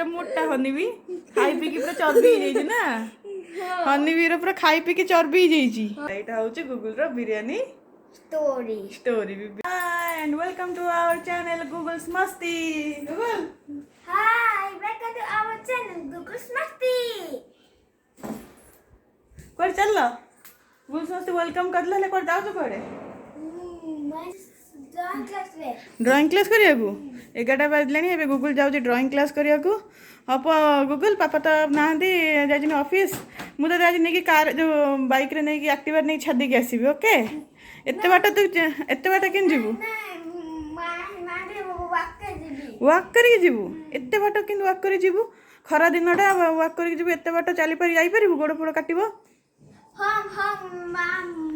मोटा मोटा हनीबी खाई पी की पूरा चर्बी हो जाई ना हनीबी रो पूरा खाई पी की चर्बी हो जाई एटा होची गूगल रो biryani story and welcome to our channel Google's Masti Google Hi, welcome to our channel Google's Masti. Code चल गूगल्स मस्ती वेलकम कर ले कोड जाओ तो कोडे My drawing class में. ड्राइंग क्लास करिया को 11टा बाजलानी एबे गूगल जाऊ ड्राइंग क्लास करिया को अप गूगल पापा तो नांदी जाजिन ऑफिस मु तो आज नेकी कार जो बाइक रे नेकी एक्टिवा नै छादी के आसीबी ओके एत्ते बाटा केन जीवु वाक करी जीवु एत्ते बाटा केन वाक करी जीवु खरा दिनटा वाक करी जीवु एत्ते बाटा चली पारी जाई पारिबु गोड़ फोड़ काटिबो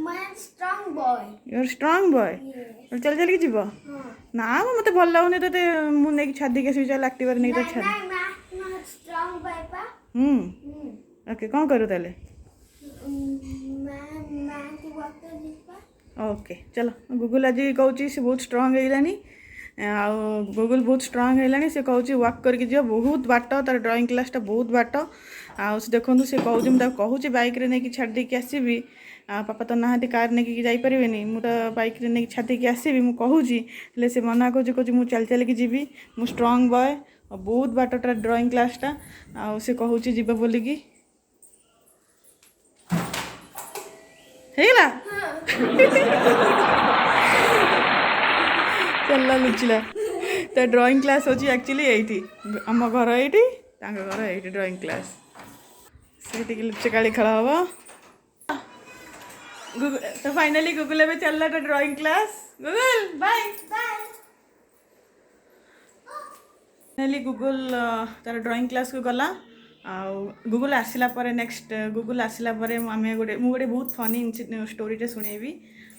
मैं strong boy. You are strong boy चल चल के जीवो ना मते भल लागुनी तते मु नेकी छादी के चल एक्टिवा रे नै तो छादी मैं strong boy पा. ओके कौन करू ताले मैं की walk कर जीपा. ओके चलो गूगल आज कहूँ से बहुत स्ट्रांग है गूगल बहुत स्ट्रांग है से कहूँ वाक करके जी बहुत बाट तार ड्राइंग क्लासटा बहुत बाट से देखो से कहूँ मुझे कहूँ बाइक नहीं छाड़ देकी आसबि पापा तो ना कार नहीं जापरि मुझे बाइक नहीं छाड़ देकी आसबि मुझे कहूँ से मना कह मुझे चल चल जी मु स्ट्रांग बॉय और बहुत बाट तार ड्राइंग क्लासटा से कहूँ जीव बोलिकी हेला चल लुचिला तो ड्राइंग क्लास होची एक्चुअली एठी हम घर एठी तांग घर एठी ड्राइंग क्लास सेठी के लुचकाली खेला हवा गूगल तो फाइनली गूगल में चल रहा drawing class Google bye finally Google तार ड्राइंग क्लास को गला गूगल आसला पर नेक्स्ट गूगल आसला पर आम गोटे मुझे बहुत फनी स्टोरीटे शुणेबी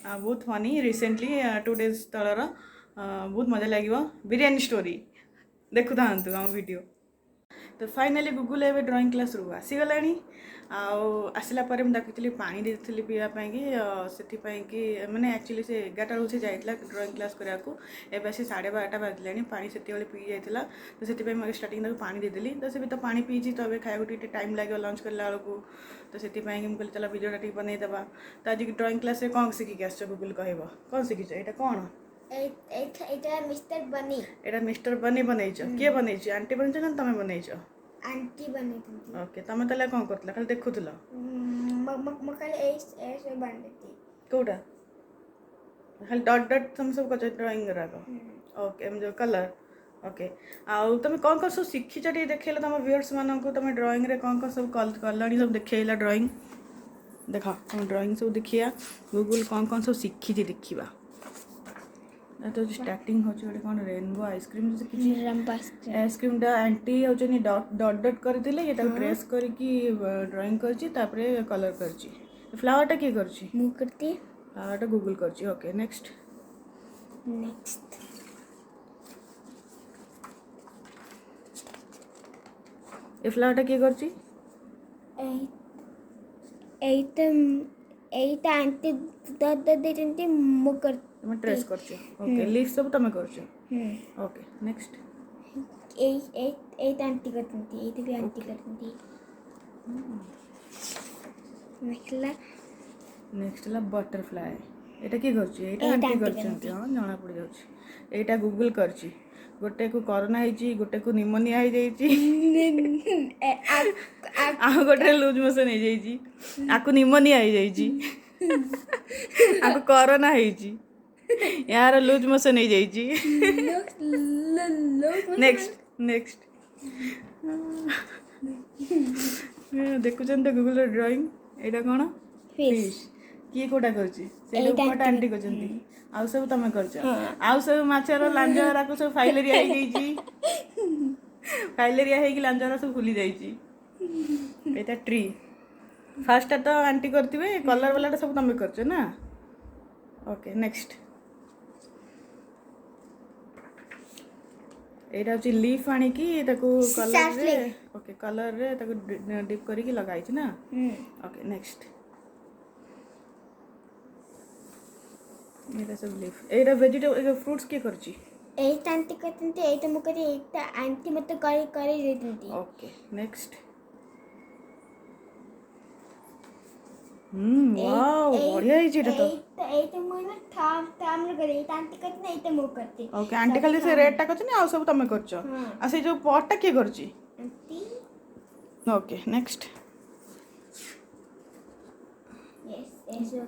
बहुत फनी रिसेंटली 2 days तलर बहुत मजा लगे बिरयानी स्टोरी देखु था आम वीडियो तो फाइनली गूगल एवं ड्राइंग क्लास रू आसीगला आसला पर मुझे पानी देती पीवाई कि मैंने एक्चुअली से 11टा से जाइला ड्राइंग क्लास करने को एवं से 12:30 बाजला पानी से पी जाइला तो से मुझे स्टार्टिंग पानी देदेली तो से भी तो पानी पीची तो अभी खाया टे टाइम लगे लंच करला बेलू तो से मुझे चलो वीडियोटा टी बनईदेवा तो आज ड्राइंग क्लास कौन शिखिक आस गूगल कह कौन शिखिच यहाँ कौन मिस्टर बनी बनईच किए बनईच आंटी बनईच ना तुम बनईच आंटी बनी ओके तुम ताले कौन करथला खाली देखुथला म खाली ऐसे बनती कोटा खाली डॉट डॉट तुम सब कर ड्राइंग कराक ओके जो कलर ओके आउ तुम कौन कौन सब शिखिच टे देखैला तुम व्यूअर्स मानन को तुम ड्राइंग रे कौन कौन सब कलर सब देखैला ड्राइंग देखा तुम ड्राइंग सब देखिया गूगल कौन कौन सब शिखी देखिबा तो स्टार्टिंग हो कौन रेनबो आइसक्रीम आइसक्रीम आंटी होचनी डॉट डॉट डॉट करते ये ट्रेस करके ड्राइंग करछि तापरे कलर करछि फ्लावरटा किए करछि मु करती फ्लावरटा गूगल करछि ओके नेक्स्ट ए फ्लावरटा किए करछि एटा आंटी दद देते मु कर तुम ट्रेस करछि ओके लीफ सब तुम करछि ओके नेक्स्ट एट आंटी करती एट भी आंटी करती नेक्स्ट ला बटरफ्लाई एटा की करछि एटा आंटी करछंती हां जाना पड़ जाउछि एटा गूगल करछि गोटे को कोरोना ହେଇଛି गोटे को निमोनिया ହେଇଯାଇଛି आ गोटे लूज मोशन ହେଇଯାଇଛି आकु निमोनिया ହେଇଯାଇଛି आकु कोरोना ହେଇଛି यार लूज मोशन ହେଇଯାଇଛି नेक्स्ट देखुछन तो गूगल ड्राइंग एटा कोन फिश किए कोटा करछि से कोटा आंटी करछंती आउ सब तमे करछ आउ सब माछर लांजरा को सब फाइलेरिया हे गईची फाइलेरिया हे कि लांजरा सब फुली जाईची एटा ट्री फर्स्ट तो आंटी करथिबे कलर वाला सब तमे करछ ना ओके नेक्स्ट एटा होची लीफ आनी की ताको कलर रे ओके कलर रे ताको डिप करी की लगाई छी ना ओके नेक्स्ट एटा सब लीफ एटा वेजिटेबल फ्रूट्स के करची ଏଇଟା ଆଣ୍ଟି କରିଛନ୍ତି ଏଇଟା ମୁଁ କରି ଏଇଟା ଆଣ୍ଟି ମୋତେ କରି ଦେଇଛନ୍ତି। Okay next. ୱାଓ ବଢିଆ ହେଇଛି ଏଟା ତ। ଏଇଟା ମୁଁ ନା ଥାମରେ କରି ଏଇଟା ଆଣ୍ଟି କରିଛନ୍ତି ଏଇଟା ମୁଁ କରିଛି। ଓକେ ଆଣ୍ଟି ଖାଲି ସେ ରେଡ୍ ଟା କରିଛନ୍ତି ଆଉ ସବୁ ତମେ କରିଛ। ହଁ। ଆଉ ସେ ଯୋଉ ପଟ୍ ଟା କିଏ କରିଛି? Aunty okay next. ଏସବୁ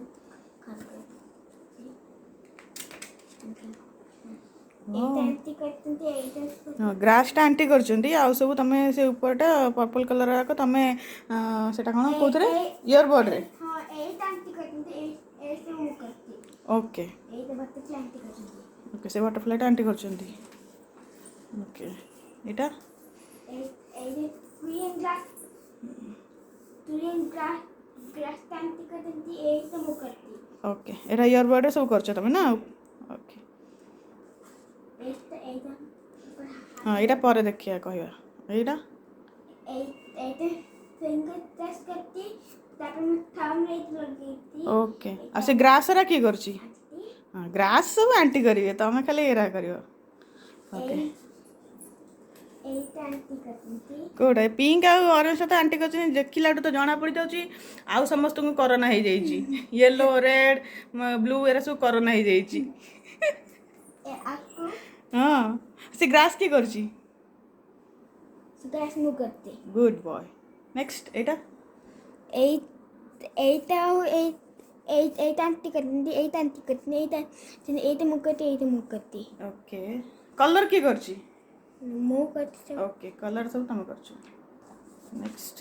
ଏଇଟା ଆଣ୍ଟି କରିଛନ୍ତି ଏଇଟା ଗ୍ରାସ୍ ଟା ଆଣ୍ଟି କରିଛନ୍ତି ଆଉ ସବୁ ତମେ ସେ ଉପରଟା ପର୍ପଲ୍ କଲର ଯାକ ତମେ ସେଟା କ'ଣ କୋଉଥିରେ ଇୟରବଡ୍ ରେ। ହଁ ଏଇଟା ଆଣ୍ଟି କରିଛନ୍ତି ଏଇଟା ମୁଁ କରିଛି। ଓକେ ଏଇଟା ବଟରଫ୍ଲାଇ ଆଣ୍ଟି କରିଛନ୍ତି। ଓକେ ସେ ବଟରଫ୍ଲାଇଟା ଆଣ୍ଟି କରିଛନ୍ତି। ଓକେ ଏଇଟା ଏଇଟା ଗ୍ରାସ୍ ଆଣ୍ଟି କରିଛନ୍ତି ଏଇଟା ମୁଁ କରିଛି। ଓକେ ଏଇଟା ଇୟରବଡ୍ ରେ ସବୁ କରିଛ ତମେ ନା। ଓକେ ଏଇଟା ହଁ ଏଇଟା ପରେ ଦେଖିବା କହିବା। ଏଇଟା ଏଇଟା ଫିଙ୍ଗର ପ୍ରେସ୍ କରିଛି ତାପରେ ମୁଁ ଥାମ୍ବରେ ଏଇଟା ଲଗେଇଛି। ଓକେ ଆଉ ସେ ଗ୍ରାସ୍ ରା କିଏ କରିଛି? ହଁ ଗ୍ରାସ୍ ସବୁ ଆଣ୍ଟି କରିବେ ତମେ ଖାଲି ଏରା କରିବ। ଓକେ ଏଇଟା ଆଣ୍ଟି କରିଛନ୍ତି। କୋଉଟା ପିଙ୍କ ଆଉ ଅରେଞ୍ଜ ସହିତ ଆଣ୍ଟି କରିଛନ୍ତି ଦେଖିଲାଠୁ ତ ଜଣା ପଡ଼ିଯାଉଛି ଆଉ ସମସ୍ତଙ୍କୁ କରୋନା ହେଇଯାଇଛି। ୟେଲୋ ରେଡ୍ ବ୍ଲୁ ଏରା ସବୁ କରୋନା ହେଇଯାଇଛି। ଆକୁ ହଁ ସେ ଗ୍ରାସ୍ କିଏ କରିଛି? ଗ୍ରାସ୍ ମୁଁ କରିଛି। Good boy. ନେକ୍ସଟ ଏଇଟା ଏଇଟା ଆଉ ଏଇଟା ଆଣ୍ଟି କରିଛନ୍ତି ଏଇଟା ଆଣ୍ଟି କରିଛନ୍ତି ଏଇଟା ମୁଁ କରିଛି ଏଇଟା ମୁଁ କରିଛି। ଓକେ କଲର୍ କିଏ କରିଛି? ମୁଁ କରିଛି। ଓକେ କଲର୍ ସବୁ ତମେ କରିଛ। ନେକ୍ସଟ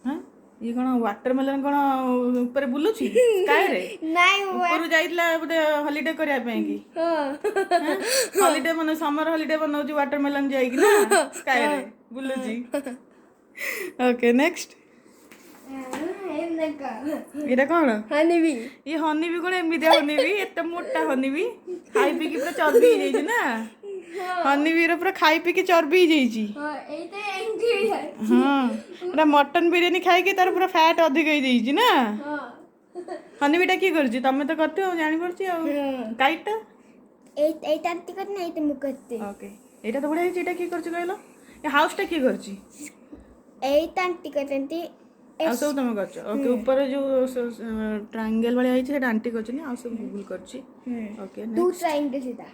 ହଁ ଇଏ କ'ଣ ୱାଟରମେଲନ୍ କ'ଣ ଉପରେ ବୁଲୁଛି ସ୍କାଏରେ? ନାଇଁ ଉପରୁ ଯାଇଥିଲା ବୋଧେ ହଲିଡେ କରିବା ପାଇଁ କି? ହଲିଡେ ବନଉ ସମର ହଲିଡେ ବନଉଛି ୱାଟରମେଲନ୍ ଯାଇକି ନା ସ୍କାଏରେ ବୁଲୁଛି। ଓକେ ନେକ୍ସଟ ଏଇଟା କ'ଣ? ହନିବି। ଇଏ ହନିବି କ'ଣ ଏମିତିଆ ହନିବି ଏତେ ମୋଟା ହନିବି ଖାଇ ପିଇକି ପୁରା ଚର୍ବି ହେଇଯାଇଛି ନା। ହନିବିର ପୁରା ଖାଇ ପିଇକି ଚର୍ବି ହେଇଯାଇଛି। ହଁ ଏଟା ମଟନ ବିରିୟାନୀ ଖାଇକି ତାର ପୁରା ଫ୍ୟାଟ୍ ଅଧିକ ହେଇଯାଇଛି ନା। ହନିବିଟା କିଏ କରିଛି? ତମେ ତ କରିଥିବ ଆଉ ଜାଣିପାରୁଛି ଆଉ। କାଇଟ୍ଟା ଏଇଟା ଆଣ୍ଟି କରିନି ଏଇଟା ମୁଁ କରିଛି। ଓକେ ଏଇଟା ତ ବଢ଼ିଆ ହେଇଛି। ଏଇଟା କିଏ କରିଛି କହିଲ? ଏ ହାଉସଟା କିଏ କରିଛି? ଏଇଟା ଆଣ୍ଟି କରିଛନ୍ତି ଆଉ ସବୁ ତମେ କରିଛ। ଓକେ ଉପରେ ଯୋଉ ଟ୍ରାଙ୍ଗେଲ ଭଳିଆ ହେଇଛି ସେଟା ଆଣ୍ଟି କରିଛନ୍ତି ଆଉ ସବୁ ଗୁଗୁଲ କରିଛି। ଓକେ ଟୁ ଟ୍ରାଇଙ୍ଗଲ ସେଟା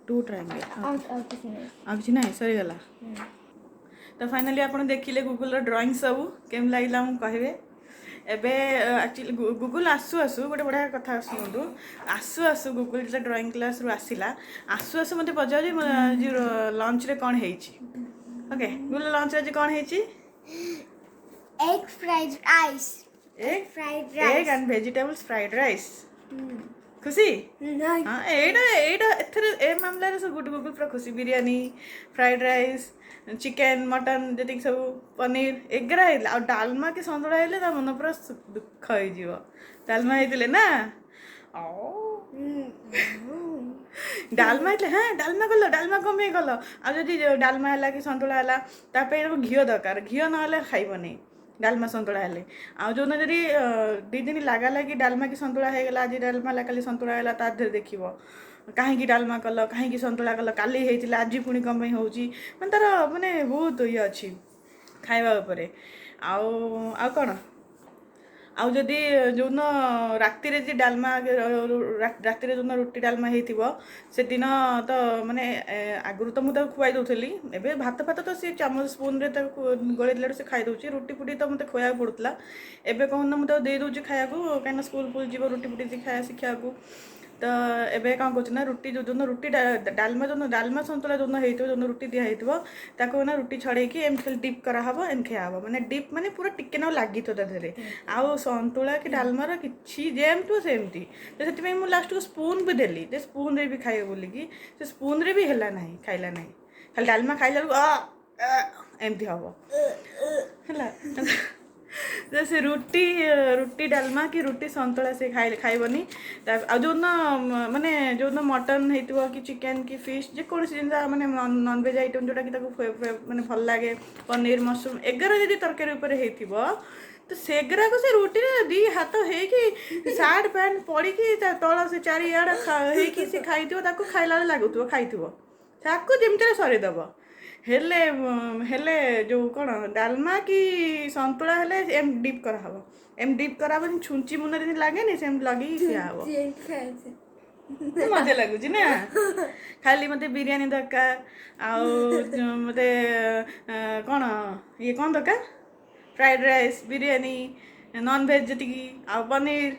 ଟୁ ଟ୍ରାଙ୍ଗେଲ ଆଉ କିଛି ନାହିଁ। ଆଉ କିଛି ନାହିଁ ସରିଗଲା। ତ ଫାଇନାଲି ଆପଣ ଦେଖିଲେ ଗୁଗୁଲର ଡ୍ରଇଂ ସବୁ କେମିତି ଲାଗିଲା ମୁଁ କହିବେ। ଏବେ ଆକ୍ଚୁଆଲି ଗୁଗୁଲ ଆସୁ ଆସୁ ଗୋଟେ ବଢ଼ିଆ କଥା ଶୁଣନ୍ତୁ। ଆସୁ ଆସୁ ଗୁଗୁଲ ଯେତେବେଳେ ଡ୍ରଇଂ କ୍ଲାସ୍ରୁ ଆସିଲା ଆସୁ ଆସୁ ମୋତେ ପଚାରୁଛି ଆଜି ଲଞ୍ଚରେ କ'ଣ ହେଇଛି। ଓକେ ଗୁଗୁଲ ଲଞ୍ଚରେ ଆଜି କ'ଣ ହେଇଛି? Egg fried rice. Egg and vegetables fried rice. खुशी? हाँ एटा एथरे ए मामला रे सब गुगल पूरा खुशी। Biryani fried rice chicken mutton जति सब पनीर एगरा हेला और डालमा के संतुला हेले ता मन पूरा दुख होई जीवो। डालमा हेतिले ना ओ डालमा हेतिले हाँ डालमा कमे गलो आ जदि डालमा हला कि संतुला हला ता पे घियो दरकार घियो न हले खाइबनी डालमा संतुला हेले आ जो ना जदि 2 दिन लागा लागी डालमा की संतुला हे गला आज डालमा ला काली संतुला हेला ता धर देखिबो काहे डालमा कल काहे संतुला कल काली हेतिला आज पुणी कम होउची मन तार माने बहुत ये अछि खाइबा उपरे आ कोन आउ जदि जो राति रे डालमा राति रे जो रुटी डालमा हेतिबो से दिन तो माने आगुरु तो मुझे खुआई दउथली एबे भात फात तो सी चामच स्पून रे गले दिला से खाई दउची रुटी फुटी तो मते खोया पड़ुतला एबे कहन ना मुझे दे दउची खाया को काना स्कूल फुल जीव रुटी फुटी खाया शिक्षा को तो एबे कौन कर ना रुटी जो रुटी डालमा संतुला जो होता जो रुटी दिया होता ताको ना रुटी छड़े कि एम खाली डिप कराहब एम खाया माने डिप माने पूरा टिके ना लगी तो देहरे आउ संतुला कि डालमार कि जेम टू सेमती तो से मुझे लास्ट को स्पून भी देली जे स्पून रे भी खाइए बोलिकी से स्पून रे भी हैला नहीं खाइला नहीं खाली डालमा खाइला एमती हम है तो से रुटी रुटी डालमा कि रुटी संतुला से खाइबनी जो माने जो मटन होइतिबो कि चिकन कि फिश जे कौन जिन माने नॉन वेज आइटम जोटा कि माने भल लागे पनीर मशरूम 11 यदि तरकारी ऊपर होइतिबो तो सेगरा को से रुटी दी हाथ है सार्ट पैंट पड़ी तल से चारियाड़ है से खाई खाइला लगुव खाई जमती सरीदेव हेले हेले जो कौन डालमा कि संतुला हेले एम डिप कराहब एम डिप कराहब छुंची मुन जमी लगे सेम लगे खिया मजा लगुच ना खाली मत बिरियानी दरकार मत कौन ये कौन दरकार fried rice biryani non veg जी आ पनीर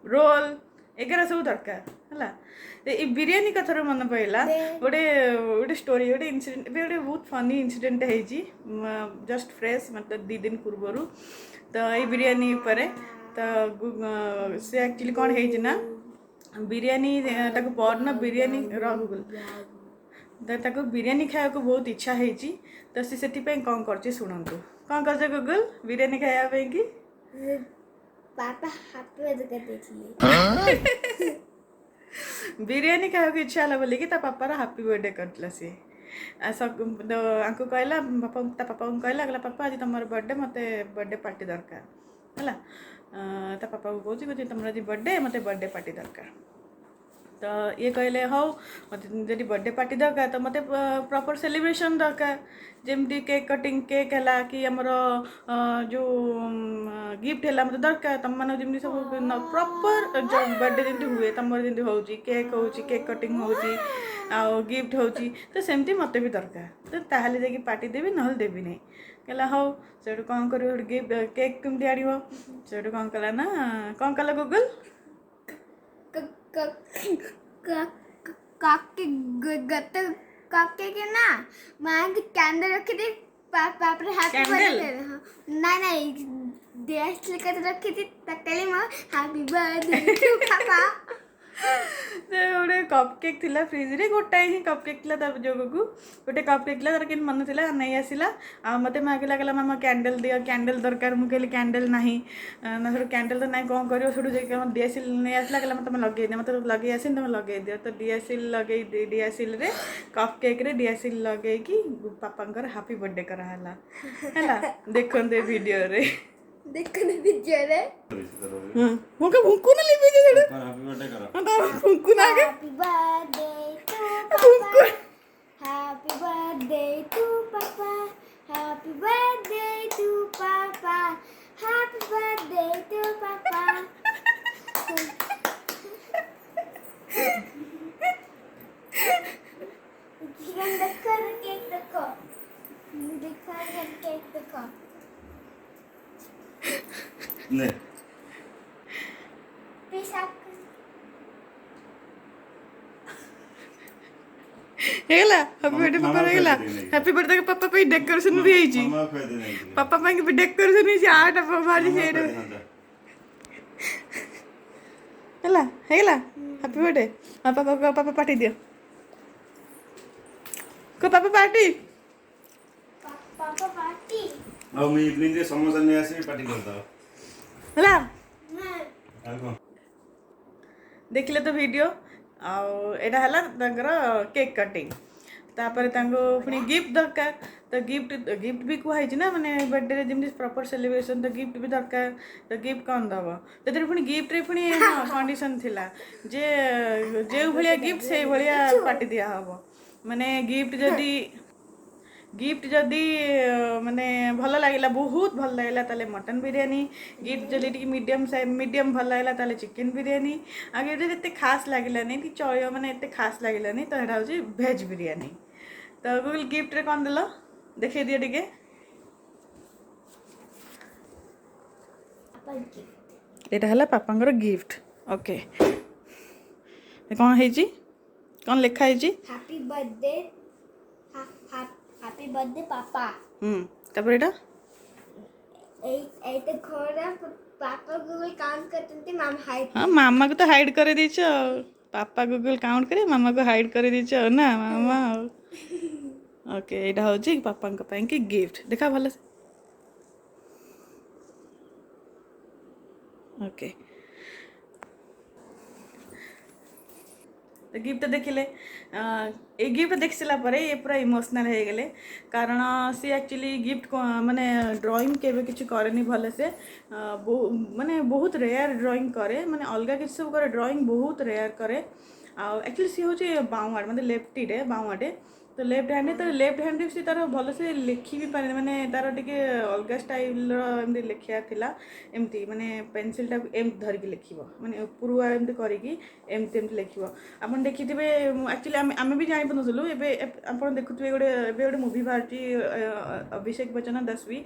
रोल एगार सब दरकार है ये बिरियानी कथार मन पड़ा गोटे गोटे स्टोरी गोटे इनसीडेंट गोटे बहुत फनी इनसीडेंट होती जस्ट फ्रेश मतलब 2 दिन पूर्व तो ये बिरियानी पर तो से एक्चुअली कौन है बिरियानी परदिन बिरियानी गुगल बिरियानी खाया को बहुत इच्छा होती तो सी कौन कर शुणु कौन कर गुगल बिरियानी खाया कि पापा हैप्पी बर्थडे करते बिरियानी खाया को इच्छा है बोल कि पापार हैप्पी बर्थडे करता सी आंको कहला पापा पापा को कहला पापा आज तुम बर्थडे मत बर्थडे पार्टी दरकार है पापा को कहूँ तुम आज बर्थडे मत बर्थडे पार्टी दरकार तो ये कहले हाँ मत जब बर्थडे पार्टी दरकार तो मत प्रॉपर सेलिब्रेशन दरकार जमती केक कटिंग केक है कि आमर जो गिफ्ट है मत दरकार तुम मैंने जमी सब प्रॉपर जो बर्थडे जमी हुए तुम जमी हो केक हो केक कटिंग हो गिफ्ट हो तो सेमती मत भी दरकार तो ताहले जाकि पार्टी देवी ना देवी नहीं कहला हाँ से कौन कर गिफ्ट केक कमी आड़ से कौन कला ना कौन कला गुगल काके के ना मां की कैंडल रखी थी पापा हैप्पी बर्थडे ना नहीं देश लेकर रखी थी तकली मां हैप्पी बर्थडे टू पापा गोटे कपकेक थिला फ्रिज रे गोटाए ही कपकेक थिला जोग को गोटे कपकेक थिला तार केन मन थिला नहीं आसिला आ मते मागिला कहला मामा कैंडल दिया कैंडल दरकार मु कहली कैंडल नाही ना सर कैंडल तो नहीं कौन करियो सडू जे हम डीएसएल नहीं आसिला कहला मते लगे दे मते लगे आसिन तुम लगे दियो तो डीएसएल लगे डीएसएल रे कपकेक रे डीएसएल लगे कि पापांकर हैप्पी बर्थडे करा हला देखन दे वीडियो रे देखने वीडियो रे हां मोके भूकू ना लिबी दे हैप्पी बर्थडे करो हां भूकू ना के हैप्पी बर्थडे टू पापा हैप्पी बर्थडे टू पापा हैप्पी बर्थडे टू पापा हैप्पी बर्थडे टू पापा देखो केक देखो ने हेला हैप्पी बर्थडे पापा हेला हैप्पी बर्थडे के पापा पे डेकोरेशन भी ହେଇଛି मामा कह दे नहीं पापा पे भी डेकोरेशन ହେଇଛି आटा बाजी सेड हेला हेला हैप्पी बर्थडे पापा पार्टी दियो को पापा पार्टी अब मैं इवनिंग रे समोसा ले आसी पार्टी करता हेला आ को देखले तो वीडियो आटा है केक कटिंग तापर पुणी गिफ्ट दरकार तो गिफ्ट भी कहुई ना माने बर्थडे जमी प्रॉपर सेलिब्रेशन तो गिफ्ट भी दरकार तो गिफ्ट कौन दब तो पुणी गिफ्ट रे पुणी कंडीशन थिला जे जो भाया गिफ्ट से भाया पार्टी दिया हम माने गिफ्ट जदि माने भल लगे बहुत भल लगे ताले मटन बिरियानी गिफ्ट जदि मीडियम भल लगे ताले चिकन बिरियानी आगे ये खास लगलानी कि चलो माने एत खास लगलानी तो यहाँ हूँ भेज बिरियानी तो गूगल गिफ्ट रे कौन देल देखे दिए टिके यहाँ है पापा गिफ्ट ओके कौन है कौन लिखाई हैप्पी बर्थडे हैप्पी बर्थडे पापा तापर एटा एटा घर पापा गूगल काउंट करते मामा हाइड हाँ मामा को तो हाइड कर दीच पापा गूगल काउंट करे मामा को हाइड कर दीच ना मामा ओके यहाँ हूँ पापा की गिफ्ट देखा भल से ओके तो गिफ्ट देखिले ए गिफ्ट देख सारा पर ये पूरा इमोशनल हो गले कारण सी एक्चुअली गिफ्ट माने ड्राइंग केबे किछि करेनी भले से माने बहुत रेयर ड्राइंग करे माने अलगा किछि सब करे ड्राइंग बहुत रेयर करे आ एक्चुअली सी होचे बाउआड माने लेफ्टी रे बाउआडे तो लेफ्ट हैंड तो लेफ्ट हैंड से तार भल से लिखि भी पारे माने तार टिके अलगा स्टाइल एमती लिखिया थिला एमती माने पेंसिल टा एम धरिकी लिखिबो माने ऊपर एमती करिकी एमती एमती लिखिबो आपन देखिथिबे एक्चुअली आमे भी जानि पनसलु एबे आपन देखुथिबे गोटे एबे गोटे मूवी बाहरची अभिषेक बच्चन 10वीं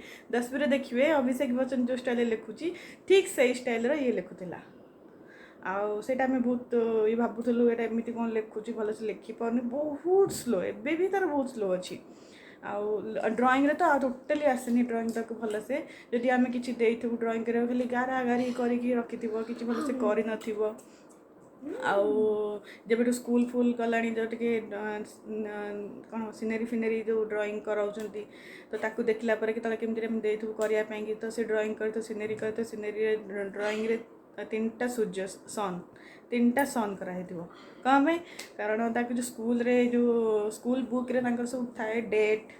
रे देखिबे अभिषेक बच्चन जो स्टाइल लिखुची ठीक सही स्टाइल रो ये लिखुथिला आउ सेटा में बहुत ये भाबुथलु एटा एमिति कोन लिखुची भलसे लिखि पारनी बहुत स्लो एबे भी तार बहुत स्लो अछि आउ ड्राइंग रे तो टोटली आसेनी ड्राइंग तक भलसे जदि आमे किछि देइथु ड्राइंग करे खाली गारा गारी करिकी रखिथिबो किछि भलसे करि नथिबो आउ जब स्कूल फुल गलानी जो टिके कौन सिनेरी फिनेरी जो ड्राइंग कराउछंती तो ताकू देखला पर कि तले केमति देइथु करिया पैंगी तो से ड्राइंग कर तो सिनेरी ड्राइंग रे तीनटा सूर्य तीनटा सन कराई कम है कारण ताकि जो स्कूल रे जो स्कूल बुक रे तांकर सब थाए डेट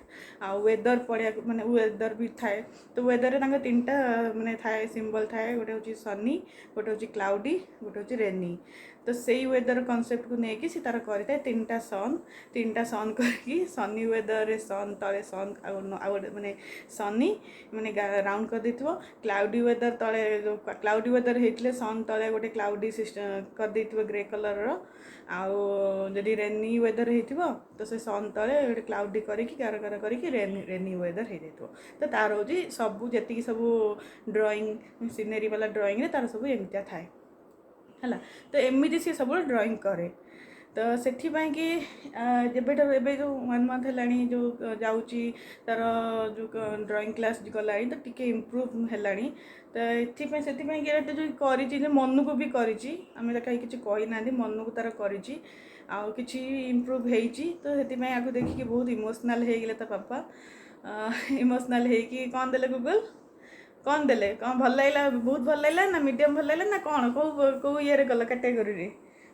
आ वेदर पड़िया माने वेदर भी थाए तो वेदर रे तांकर तीनटा माने थाए सिंबल थाए गोटे होची सनी गोटे होची क्लाउडी गोटे होची रेनी तो सेई वेदर कांसेप्ट को नेकी सी तार करते तीनटा सन करके सनी वेदर रे सन तले सन आ माने सनी माने राउंड कर देथिबो क्लाउडी वेदर तले जो क्लाउडी वेदर हेतले सन तले गोटे क्लाउडी सिस्टम कर देथिबो ग्रे कलर रो आउ जदि रेनी वेदर हेतिबो तो से सन तले गोटे क्लाउडी करके गार गार करके रेनी वेदर हे देथिबो तो तार होजी सब जति सब ड्राइंग सीनरी वाला ड्राइंग रे तार सब एमितिया थाए है तो एमती सी सब ड्राइंग करे तो से कि एबे जो 1 मंथ है जो जाऊँगी तार जो ड्राइंग क्लास गला तो टिके इम्प्रूव है तो ये से जो कर मन को भी करें कहीं किसी कही ना मन को तार कर कि इम्प्रूव होती तो से आपको देखिए बहुत इमोशनल हो गले तो पापा इमोशनल हो कौन देले गूगल कौन देले कौन भल लगा बहुत भल लगा ना मीडियम भल लगा ना कौन कौ ये गल कैटेगोरी रे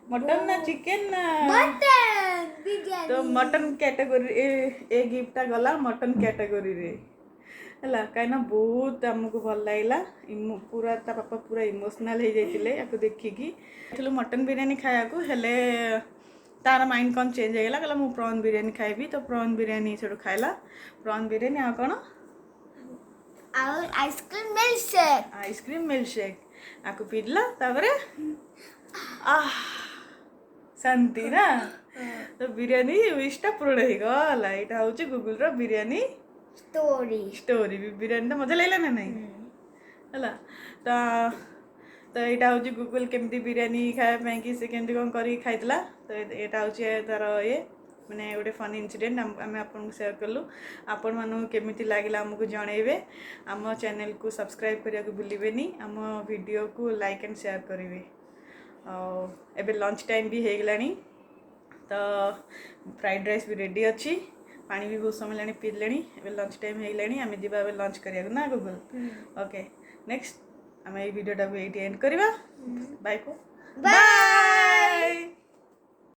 मटन ना चिकन ना मटन तो मटन कैटेगोरी ए गिफ्टा गला मटन कैटेगोरी रे है कहीं बहुत आमको भल लगा पूरा ता पापा पूरा इमोशनल हो जाते आपको देखिकी मटन बिरयानी खाया को हेले तार माइंड कौन चेंज होगा कहला मु प्रॉन बिरयानी खाइबी तो प्रॉन बिरयानी से खाइला प्रॉन बिरयानी आ कौन और आइसक्रीम मिल्कशेक आपको पीला तापरे शांति ना तो बिरयानी विशटा पूर्ण हो गला यहाँ हूँ गूगल रो बिरयानी स्टोरी बिरयानी मजा लगला ना नहीं है तो यहाँ हूँ गूगल केमती बिरयानी खाया कि से केमती कौन कर खाइला तो यहाँ हूँ तार ये मैंने गोटे फनी इनसीडेंट आम आपको सेयार कलु आपण मानू केमिति लागला आमको जनइबे आम चैनल को सब्सक्राइब करने को भूलिबेनी आम वीडियो को लाइक एंड शेयर करेंगे एबे लंच टाइम भी हो गलानी तो फ्राइड राइस भी रेडी अच्छी पानी भी बहुत समय लानी पी लेनी एबे लंच टाइम हो गलानी आम जीवा एबे लंच करिया ना गूगल ओके नेक्स्ट आम ये वीडियो टाइम एंड करवा बाय को बाय।